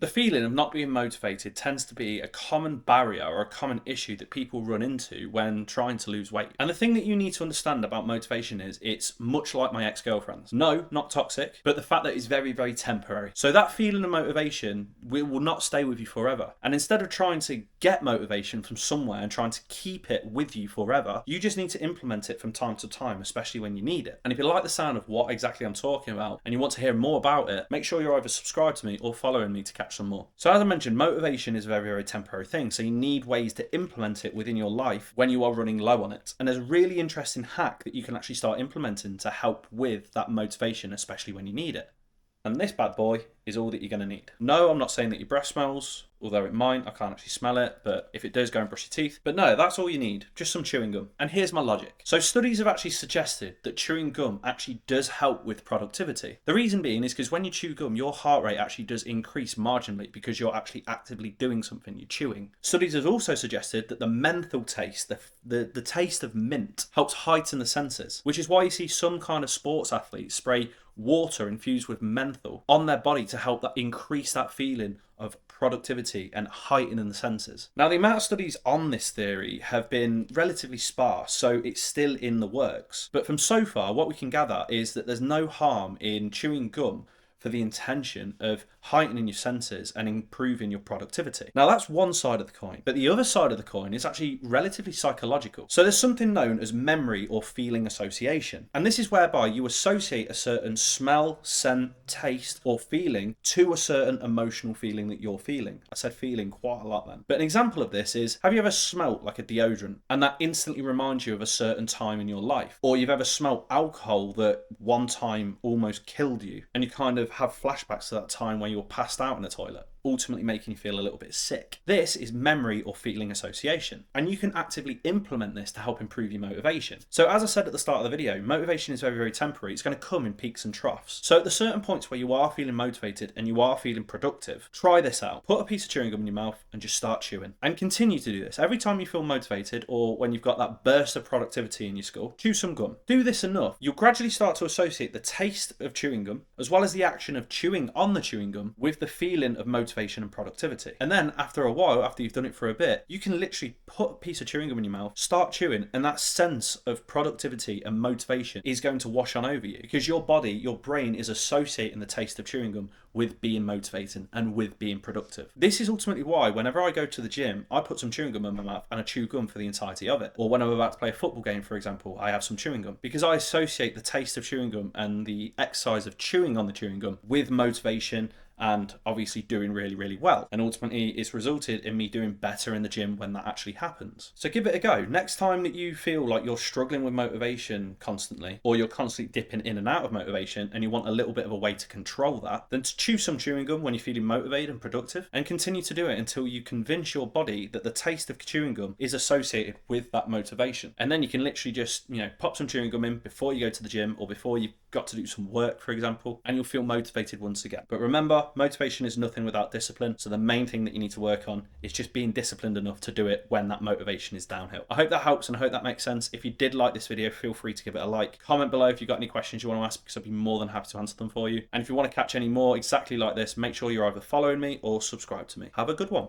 The feeling of not being motivated tends to be a common barrier or a common issue that people run into when trying to lose weight. And the thing that you need to understand about motivation is it's much like my ex-girlfriends. No, not toxic, but the fact that it's very, very temporary. So that feeling of motivation will not stay with you forever. And instead of trying to get motivation from somewhere and trying to keep it with you forever, you just need to implement it from time to time, especially when you need it. And if you like the sound of what exactly I'm talking about and you want to hear more about it, make sure you're either subscribed to me or following me to catch some more. So as I mentioned, motivation is a very, very temporary thing. So you need ways to implement it within your life when you are running low on it. And there's a really interesting hack that you can actually start implementing to help with that motivation, especially when you need it. And this bad boy is all that you're going to need. No, I'm not saying that your breath smells, although it might. I can't actually smell it, but if it does, go and brush your teeth. But no, that's all you need, just some chewing gum. And here's my logic. So studies have actually suggested that chewing gum actually does help with productivity. The reason being is because when you chew gum, your heart rate actually does increase marginally because you're actually actively doing something, you're chewing. Studies have also suggested that the menthol taste, the taste of mint, helps heighten the senses, which is why you see some kind of sports athletes spray water infused with menthol on their body to help that increase that feeling of productivity and heightening the senses. Now, the amount of studies on this theory have been relatively sparse, so it's still in the works. But from so far, what we can gather is that there's no harm in chewing gum for the intention of heightening your senses and improving your productivity. Now, that's one side of the coin, but the other side of the coin is actually relatively psychological. So there's something known as memory or feeling association, and this is whereby you associate a certain smell, scent, taste, or feeling to a certain emotional feeling that you're feeling. I said feeling quite a lot then. But an example of this is, have you ever smelt like a deodorant and that instantly reminds you of a certain time in your life? Or you've ever smelt alcohol that one time almost killed you and you kind of have flashbacks to that time when you were passed out in the toilet, ultimately making you feel a little bit sick. This is memory or feeling association, and you can actively implement this to help improve your motivation. So as I said at the start of the video, motivation is very, very temporary. It's going to come in peaks and troughs. So at the certain points where you are feeling motivated and you are feeling productive, try this out. Put a piece of chewing gum in your mouth and just start chewing, and continue to do this. Every time you feel motivated or when you've got that burst of productivity in your skull, chew some gum. Do this enough, you'll gradually start to associate the taste of chewing gum as well as the action of chewing on the chewing gum with the feeling of motivation and productivity. And then after a while, after you've done it for a bit, you can literally put a piece of chewing gum in your mouth, start chewing, and that sense of productivity and motivation is going to wash on over you because your body, your brain is associating the taste of chewing gum with being motivating and with being productive. This is ultimately why whenever I go to the gym, I put some chewing gum in my mouth and I chew gum for the entirety of it. Or when I'm about to play a football game, for example, I have some chewing gum because I associate the taste of chewing gum and the exercise of chewing on the chewing gum with motivation and obviously doing really, really well. And ultimately, it's resulted in me doing better in the gym when that actually happens. So give it a go. Next time that you feel like you're struggling with motivation constantly, or you're constantly dipping in and out of motivation, and you want a little bit of a way to control that, then chew some chewing gum when you're feeling motivated and productive, and continue to do it until you convince your body that the taste of chewing gum is associated with that motivation. And then you can literally just, pop some chewing gum in before you go to the gym or before you've got to do some work, for example, and you'll feel motivated once again. But remember, motivation is nothing without discipline. So the main thing that you need to work on is just being disciplined enough to do it when that motivation is downhill. I hope that helps and I hope that makes sense. If you did like this video, feel free to give it a like. Comment below if you've got any questions you want to ask because I'd be more than happy to answer them for you. And if you want to catch any more exactly like this, make sure you're either following me or subscribe to me. Have a good one.